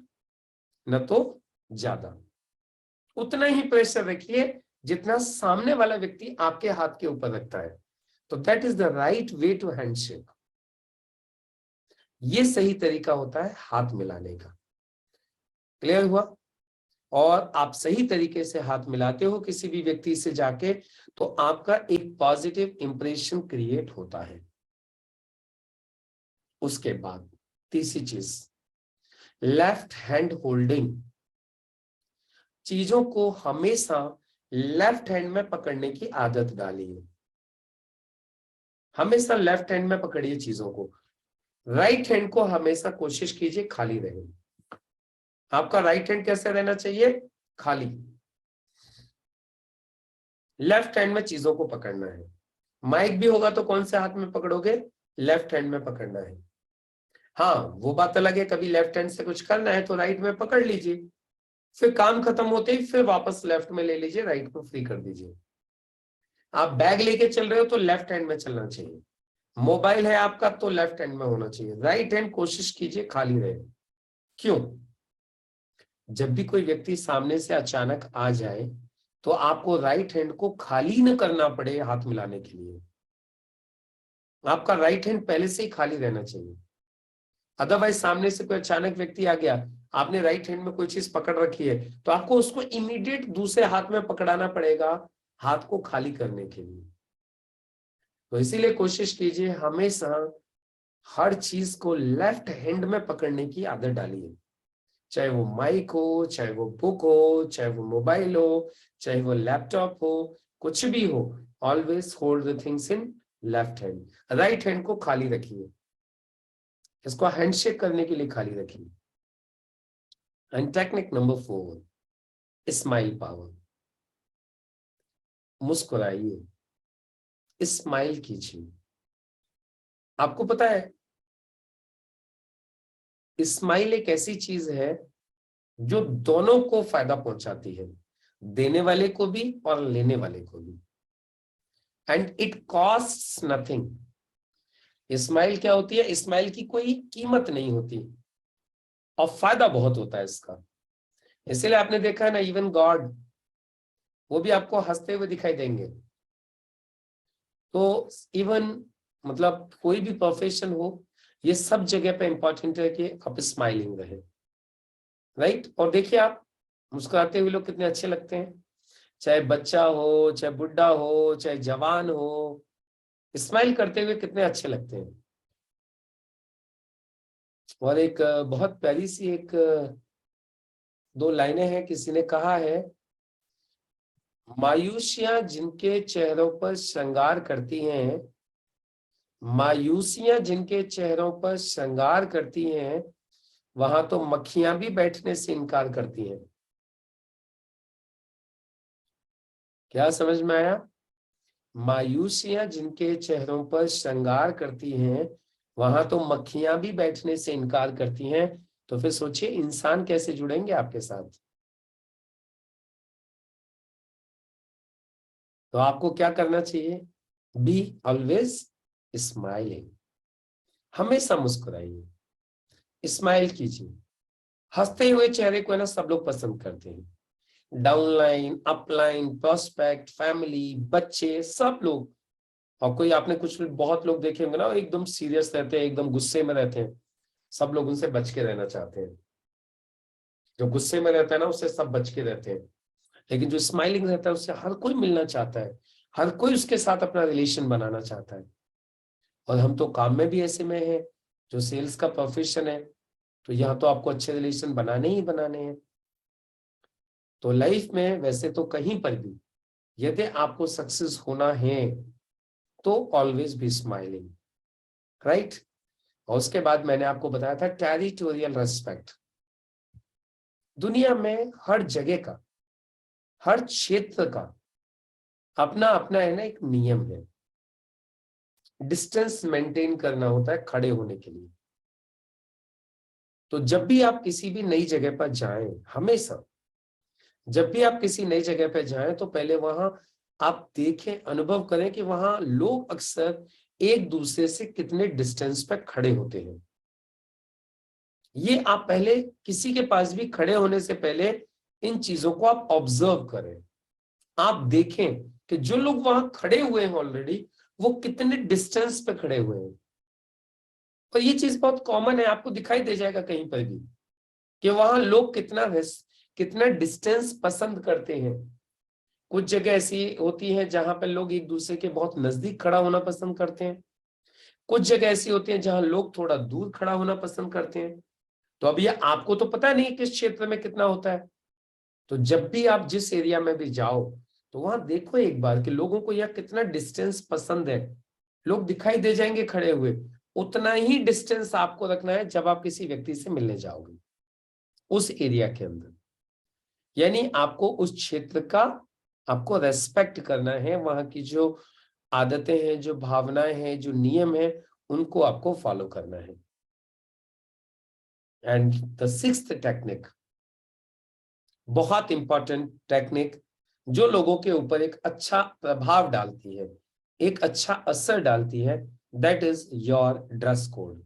न तो ज्यादा। उतना ही प्रेशर रखिए जितना सामने वाला व्यक्ति आपके हाथ के ऊपर रखता है। तो that is the right way to handshake. ये सही तरीका होता है हाथ मिलाने का। क्लियर हुआ? और आप सही तरीके से हाथ मिलाते हो किसी भी व्यक्ति से जाके तो आपका एक पॉजिटिव इंप्रेशन क्रिएट होता है। उसके बाद तीसरी चीज, लेफ्ट हैंड होल्डिंग। चीजों को हमेशा लेफ्ट हैंड में पकड़ने की आदत डालिए, हमेशा लेफ्ट हैंड में पकड़िए चीजों को। राइट हैंड को हमेशा कोशिश कीजिए खाली रहे। आपका राइट हैंड कैसे रहना चाहिए? खाली। लेफ्ट हैंड में चीजों को पकड़ना है। माइक भी होगा तो कौन से हाथ में पकड़ोगे? लेफ्ट हैंड में पकड़ना है। हाँ, वो बात अलग है, कभी लेफ्ट हैंड से कुछ करना है तो राइट में पकड़ लीजिए, फिर काम खत्म होते ही फिर वापस लेफ्ट में ले लीजिए, राइट को फ्री कर दीजिए। आप बैग लेके चल रहे हो तो लेफ्ट हैंड में चलना चाहिए, मोबाइल है आपका तो लेफ्ट हैंड में होना चाहिए, राइट हैंड कोशिश कीजिए खाली रहे। क्यों? जब भी कोई व्यक्ति सामने से अचानक आ जाए तो आपको राइट हैंड को खाली न करना पड़े हाथ मिलाने के लिए, आपका राइट हैंड पहले से ही खाली रहना चाहिए। अदरवाइज सामने से कोई अचानक व्यक्ति आ गया, आपने राइट हैंड में कोई चीज पकड़ रखी है तो आपको उसको इमीडिएट दूसरे हाथ में पकड़ाना पड़ेगा हाथ को खाली करने के लिए। तो इसीलिए कोशिश कीजिए हमेशा हर चीज को लेफ्ट हैंड में पकड़ने की आदत डालिए, चाहे वो माइक हो, चाहे वो बुक हो, चाहे वो मोबाइल हो, चाहे वो लैपटॉप हो, कुछ भी हो, always hold the things in left hand. Right hand को खाली रखिए, इसको हैंडशेक करने के लिए खाली रखिए। And technique number 4, smile power. मुस्कुराइए, स्माइल कीजिए। आपको पता है स्माइल एक ऐसी चीज है जो दोनों को फायदा पहुंचाती है, देने वाले को भी और लेने वाले को भी। And it costs nothing. Smile क्या होती है? स्माइल की कोई कीमत नहीं होती और फायदा बहुत होता है इसका। इसीलिए आपने देखा है ना, इवन गॉड वो भी आपको हंसते हुए दिखाई देंगे। तो इवन मतलब कोई भी प्रोफेशन हो, ये सब जगह पे इंपॉर्टेंट है कि आप स्माइलिंग रहे, राइट। और देखिए आप मुस्कुराते हुए लोग कितने अच्छे लगते हैं, चाहे बच्चा हो, चाहे बुढ़ा हो, चाहे जवान हो, स्माइल करते हुए कितने अच्छे लगते हैं। और एक बहुत प्यारी सी एक दो लाइनें हैं, किसी ने कहा है, मायूसियां जिनके चेहरों पर श्रृंगार करती हैं, मायूसियां जिनके चेहरों पर श्रृंगार करती हैं, वहां तो मक्खियां भी बैठने से इनकार करती हैं। क्या समझ में आया? मायूसियां जिनके चेहरों पर श्रृंगार करती हैं, वहां तो मक्खियां भी बैठने से इनकार करती हैं। तो फिर सोचिए इंसान कैसे जुड़ेंगे आपके साथ। तो आपको क्या करना चाहिए? Be always smiling. हमेशा मुस्कुराइए, स्माइल कीजिए। हंसते हुए चेहरे को है ना सब लोग पसंद करते हैं, डाउनलाइन, अपलाइन, प्रोस्पेक्ट, फैमिली, बच्चे, सब लोग। और कोई आपने कुछ बहुत लोग देखे होंगे ना, एकदम सीरियस रहते हैं, एकदम गुस्से में रहते हैं, सब लोग उनसे बच के रहना चाहते हैं। जो गुस्से में रहता है ना उससे सब बच के रहते हैं, लेकिन जो स्माइलिंग रहता है उससे हर कोई मिलना चाहता है, हर कोई उसके साथ अपना रिलेशन बनाना चाहता है। और हम तो काम में भी ऐसे में है, जो सेल्स का प्रोफेशन है, तो यहाँ तो आपको अच्छे रिलेशन बनाने ही बनाने हैं। तो लाइफ में वैसे तो कहीं पर भी यदि आपको सक्सेस होना है तो ऑलवेज बी स्माइलिंग, राइट। और उसके बाद मैंने आपको बताया था टेरिटोरियल रेस्पेक्ट। दुनिया में हर जगह का, हर क्षेत्र का अपना अपना है ना एक नियम है, डिस्टेंस मेंटेन करना होता है खड़े होने के लिए। तो जब भी आप किसी भी नई जगह पर जाएं, हमेशा जब भी आप किसी नई जगह पर जाएं तो पहले वहां आप देखें, अनुभव करें कि वहां लोग अक्सर एक दूसरे से कितने डिस्टेंस पर खड़े होते हैं। ये आप पहले किसी के पास भी खड़े होने से पहले इन चीजों को आप ऑब्जर्व करें। आप देखें कि जो लोग वहां खड़े हुए हैं ऑलरेडी, वो कितने डिस्टेंस पे खड़े हुए हैं। और ये चीज बहुत कॉमन है, आपको दिखाई दे जाएगा कहीं पर भी कि वहां लोग कितना डिस्टेंस पसंद करते हैं। कुछ जगह ऐसी होती है जहां पर लोग एक दूसरे के बहुत नजदीक खड़ा होना पसंद करते हैं, कुछ जगह ऐसी होती है जहां लोग थोड़ा दूर खड़ा होना पसंद करते हैं। तो अब ये आपको तो पता नहीं किस क्षेत्र में कितना होता है। तो जब भी आप जिस एरिया में भी जाओ तो वहां देखो एक बार कि लोगों को यह कितना डिस्टेंस पसंद है। लोग दिखाई दे जाएंगे खड़े हुए, उतना ही डिस्टेंस आपको रखना है जब आप किसी व्यक्ति से मिलने जाओगे उस एरिया के अंदर। यानी आपको उस क्षेत्र का आपको रेस्पेक्ट करना है, वहां की जो आदतें हैं, जो भावनाएं हैं, जो नियम है, उनको आपको फॉलो करना है। एंड द सिक्स्थ टेक्निक, बहुत इंपॉर्टेंट टेक्निक, जो लोगों के ऊपर एक अच्छा प्रभाव डालती है, एक अच्छा असर डालती है, that is your dress code.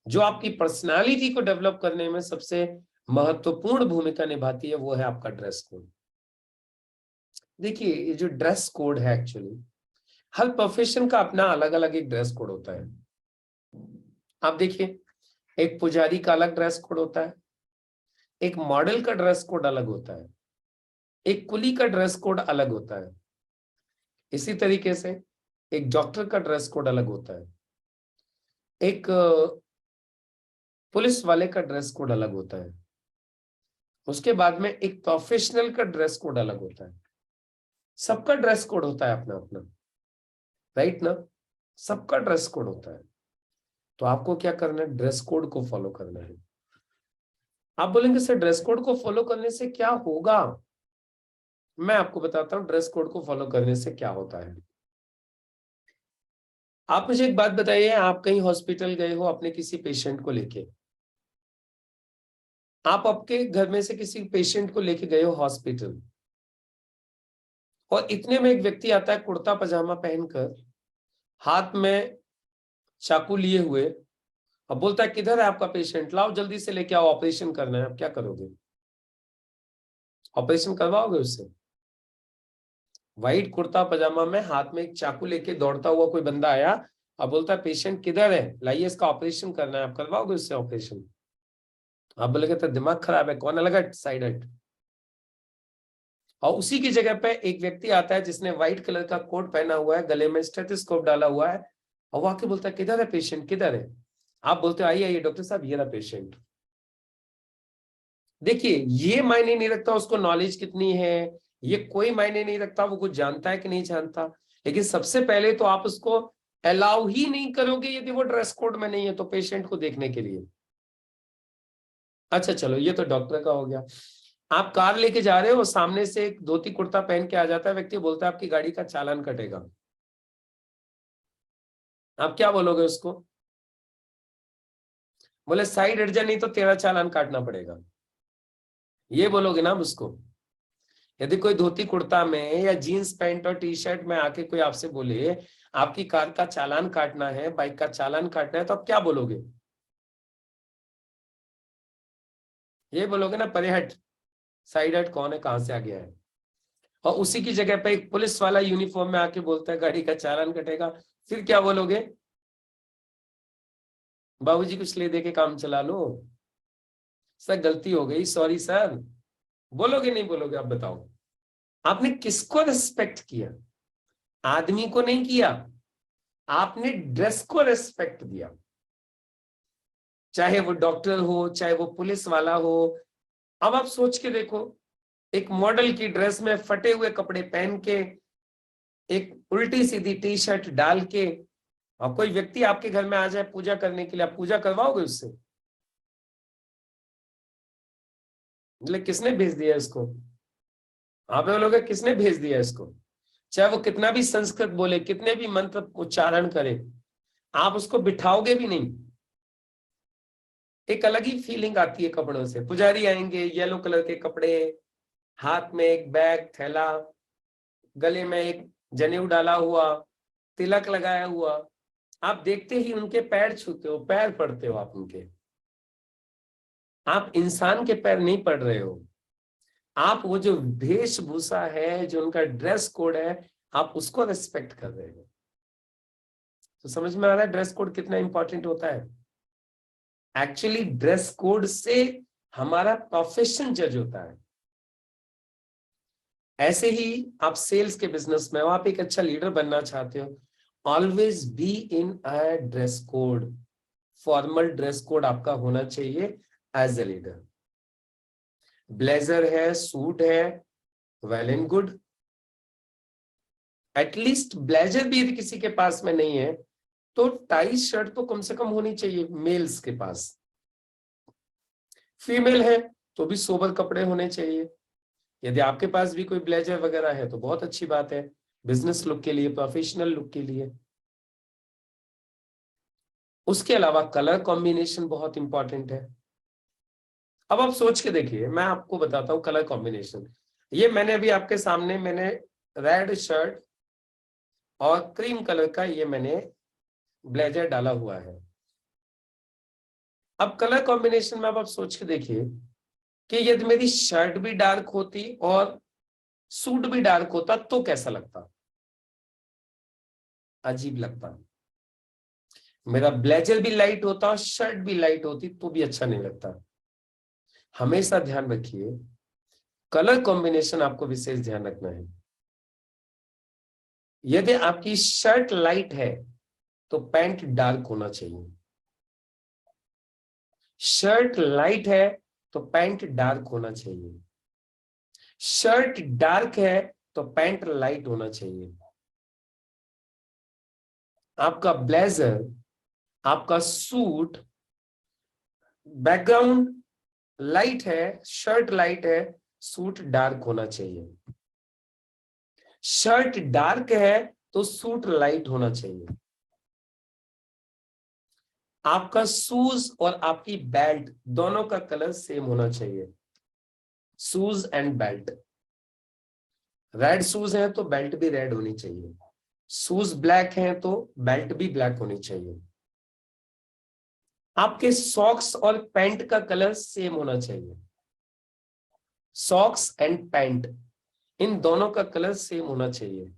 जो आपकी पर्सनालिटी को डेवलप करने में सबसे महत्वपूर्ण भूमिका निभाती है, वो है आपका ड्रेस कोड। देखिए, ये जो ड्रेस कोड है, एक्चुअली हर प्रोफेशन का अपना अलग अलग एक ड्रेस कोड होता है। आप देखिए, एक पुजारी का अलग ड्रेस कोड होता है, एक मॉडल का ड्रेस कोड अलग होता है, एक कुली का ड्रेस कोड अलग होता है, इसी तरीके से एक डॉक्टर का ड्रेस कोड अलग होता है, एक पुलिस वाले का ड्रेस कोड अलग होता है, उसके बाद में एक प्रोफेशनल का ड्रेस कोड अलग होता है। सबका ड्रेस कोड होता है अपना अपना, राइट ना? सबका ड्रेस कोड होता है। तो आपको क्या करना है? ड्रेस कोड को फॉलो करना है। आप बोलेंगे सर ड्रेस कोड को फॉलो करने से क्या होगा? मैं आपको बताता हूं ड्रेस कोड को फॉलो करने से क्या होता है। आप मुझे एक बात बताइए, आप कहीं हॉस्पिटल गए हो अपने किसी पेशेंट को लेके, आप आपके घर में से किसी पेशेंट को लेके गए हो हॉस्पिटल, और इतने में एक व्यक्ति आता है कुर्ता पजामा पहनकर, हाथ में चाकू लिए हुए, अब बोलता है किधर है आपका पेशेंट, लाओ जल्दी से लेके आओ, ऑपरेशन करना है। आप क्या करोगे? ऑपरेशन करवाओगे उससे? व्हाइट कुर्ता पजामा में हाथ में एक चाकू लेके दौड़ता हुआ कोई बंदा आया, अब बोलता है पेशेंट किधर है, लाइए इसका ऑपरेशन करना है, आप करवाओगे उससे ऑपरेशन? आप बोलेगे तो दिमाग खराब है, कौन अलग हट, साइड हट। और उसी की जगह पे एक व्यक्ति आता है जिसने व्हाइट कलर का कोट पहना हुआ है, गले में स्टेथोस्कोप डाला हुआ है, और वो आके बोलता है किधर है पेशेंट, किधर है? आप बोलते हो आइए आइए डॉक्टर साहब, ये रहा पेशेंट। देखिए, ये मायने नहीं रखता उसको नॉलेज कितनी है, ये कोई मायने नहीं रखता वो कुछ जानता है कि नहीं जानता, लेकिन सबसे पहले तो आप उसको अलाउ ही नहीं करोगे यदि वो ड्रेस कोड में नहीं है तो पेशेंट को देखने के लिए। अच्छा चलो, ये तो डॉक्टर का हो गया। आप कार लेके जा रहे हो, सामने से एक धोती कुर्ता पहन के आ जाता है व्यक्ति, बोलता है आपकी गाड़ी का चालान कटेगा। आप क्या बोलोगे उसको? बोले साइड हट जा नहीं तो तेरा चालान काटना पड़ेगा, ये बोलोगे ना आप उसको? यदि कोई धोती कुर्ता में या जीन्स पैंट और टी शर्ट में आके कोई आपसे बोले आपकी कार का चालान काटना है, बाइक का चालान काटना है, तो आप क्या बोलोगे? ये बोलोगे ना, परे हट, साइड हट, कौन है, कहां से आ गया है? और उसी की जगह पे एक पुलिस वाला यूनिफॉर्म में आके बोलता है गाड़ी का चालान कटेगा, फिर क्या बोलोगे? बाबूजी कुछ ले दे के काम चला लो, सर गलती हो गई, सॉरी सर। बोलोगे नहीं बोलोगे? आप बताओ। आपने किसको रिस्पेक्ट किया? आदमी को नहीं किया, आपने ड्रेस को रिस्पेक्ट दिया। चाहे वो डॉक्टर हो, चाहे वो पुलिस वाला हो। अब आप सोच के देखो, एक मॉडल की ड्रेस में फटे हुए कपड़े पहन के, एक उल्टी सीधी टी शर्ट डाल के, और कोई व्यक्ति आपके घर में आ जाए पूजा करने के लिए, आप पूजा करवाओगे उससे? मतलब किसने भेज दिया इसको? आप बोलोगे किसने भेज दिया इसको? चाहे वो कितना भी संस्कृत बोले, कितने भी मंत्र उच्चारण करे, आप उसको बिठाओगे भी नहीं। एक अलग ही फीलिंग आती है कपड़ों से। पुजारी आएंगे, येलो कलर के कपड़े, हाथ में एक बैग थैला, गले में एक जनेऊ डाला हुआ, तिलक लगाया हुआ, आप देखते ही उनके पैर छूते हो, पैर पड़ते हो आप उनके। आप इंसान के पैर नहीं पड़ रहे हो, आप वो जो वेशभूषा है, जो उनका ड्रेस कोड है, आप उसको रिस्पेक्ट कर रहे हो। तो समझ में आ रहा है ड्रेस कोड कितना इंपॉर्टेंट होता है? एक्चुअली ड्रेस कोड से हमारा प्रोफेशन जज होता है। ऐसे ही आप सेल्स के बिजनेस में हो, आप एक अच्छा लीडर बनना चाहते हो, always be in a dress code. Formal dress code आपका होना चाहिए एज ए लीडर। ब्लेजर है, सूट है, well and good. At least blazer भी यदि किसी के पास में नहीं है तो टाई शर्ट तो कम से कम होनी चाहिए मेल्स के पास। फीमेल है तो भी सोबर कपड़े होने चाहिए। यदि आपके पास भी कोई ब्लेजर वगैरह है तो बहुत अच्छी बात है, बिजनेस लुक के लिए, प्रोफेशनल लुक के लिए। उसके अलावा कलर कॉम्बिनेशन बहुत इंपॉर्टेंट है। अब आप सोच के देखिए, मैं आपको बताता हूं कलर कॉम्बिनेशन। ये मैंने अभी आपके सामने मैंने रेड शर्ट और क्रीम कलर का ये मैंने ब्लेजर डाला हुआ है। अब कलर कॉम्बिनेशन में अब आप सोच के देखिए कि यदि मेरी शर्ट भी डार्क होती और सूट भी डार्क होता तो कैसा लगता? अजीब लगता। मेरा ब्लेजर भी लाइट होता और शर्ट भी लाइट होती तो भी अच्छा नहीं लगता। हमेशा ध्यान रखिए, कलर कॉम्बिनेशन आपको विशेष ध्यान रखना है। यदि आपकी शर्ट लाइट है तो पैंट डार्क होना चाहिए। शर्ट लाइट है तो पैंट डार्क होना चाहिए। शर्ट डार्क है तो पैंट लाइट होना चाहिए। आपका ब्लेजर, आपका सूट, बैकग्राउंड लाइट है, शर्ट लाइट है, सूट डार्क होना चाहिए। शर्ट डार्क है तो सूट लाइट होना चाहिए। आपका शूज और आपकी बेल्ट दोनों का कलर सेम होना चाहिए। Shoes and belt, red shoes है तो बेल्ट भी रेड होनी चाहिए। शूज ब्लैक है तो बेल्ट भी ब्लैक होनी चाहिए। आपके सॉक्स और पैंट का कलर सेम होना चाहिए। सॉक्स एंड पैंट, इन दोनों का कलर सेम होना चाहिए।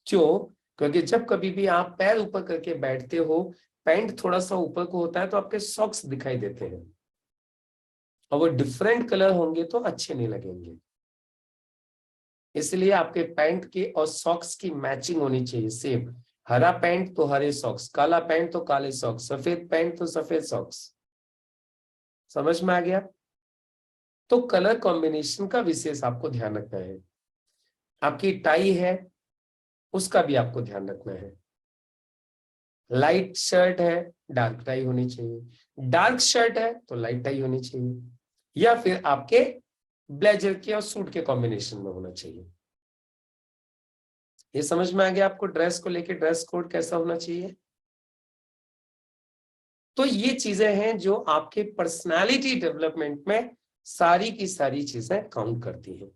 क्यों? क्योंकि जब कभी भी आप पैर ऊपर करके बैठते हो, पैंट थोड़ा सा ऊपर को होता है तो आपके सॉक्स दिखाई देते हैं और वो डिफरेंट कलर होंगे तो अच्छे नहीं लगेंगे। इसलिए आपके पैंट के और सॉक्स की मैचिंग होनी चाहिए सेम। हरा पैंट तो हरे सॉक्स, काला पैंट तो काले सॉक्स, सफेद पैंट तो सफेद सॉक्स। समझ में आ गया? तो कलर कॉम्बिनेशन का विशेष आपको ध्यान रखना है। आपकी टाई है, उसका भी आपको ध्यान रखना है। लाइट शर्ट है, डार्क टाई होनी चाहिए। डार्क शर्ट है तो लाइट टाई होनी चाहिए, या फिर आपके ब्लेजर के और सूट के कॉम्बिनेशन में होना चाहिए। ये समझ में आ गया आपको ड्रेस को लेके ड्रेस कोड कैसा होना चाहिए? तो ये चीजें हैं जो आपके पर्सनालिटी डेवलपमेंट में सारी की सारी चीजें काउंट करती हैं।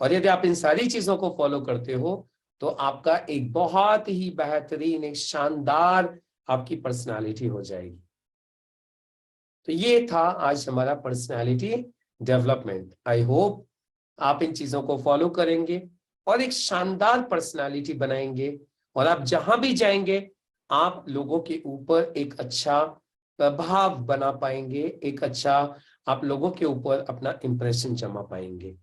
और यदि आप इन सारी चीजों को फॉलो करते हो तो आपका एक बहुत ही बेहतरीन, एक शानदार आपकी पर्सनालिटी हो जाएगी। तो ये था आज हमारा पर्सनालिटी डेवलपमेंट। आई होप आप इन चीजों को फॉलो करेंगे और एक शानदार पर्सनालिटी बनाएंगे, और आप जहां भी जाएंगे आप लोगों के ऊपर एक अच्छा प्रभाव बना पाएंगे, एक अच्छा आप लोगों के ऊपर अपना इंप्रेशन जमा पाएंगे।